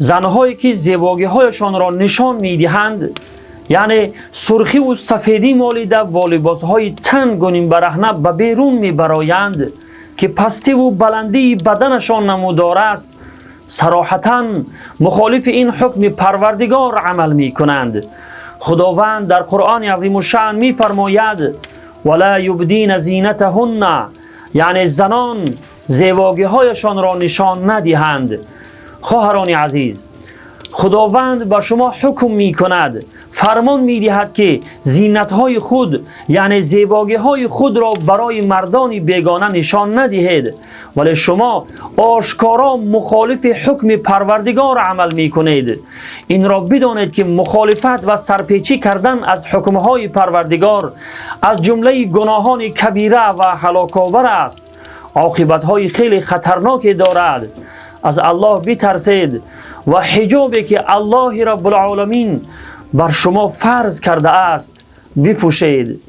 زنهایی که زیبایی هایشان را نشان می دهند، یعنی سرخی و سفیدی مالیده با لباسهای تنگ و نیم برهنه به بیرون می برایند که پستی و بلندی بدنشان نمودار است، صراحتاً مخالف این حکم پروردگار عمل می کنند. خداوند در قرآن عظیم الشأن می فرماید ولا یبدین زینتهن، یعنی زنان زیبایی هایشان را نشان ندهند. خواهران عزیز، خداوند به شما حکم می کند، فرمان می دهد که زینت های خود یعنی زیبایی های خود را برای مردان بیگانه نشان ندهید، ولی شما آشکارا مخالف حکم پروردگار عمل می کنید. این را بدانید که مخالفت و سرپیچی کردن از حکم های پروردگار از جمله گناهان کبیره و هلاک‌آور است، عاقبت های خیلی خطرناکی دارد. از الله بترسید و حجابی که الله رب العالمین بر شما فرض کرده است بپوشید.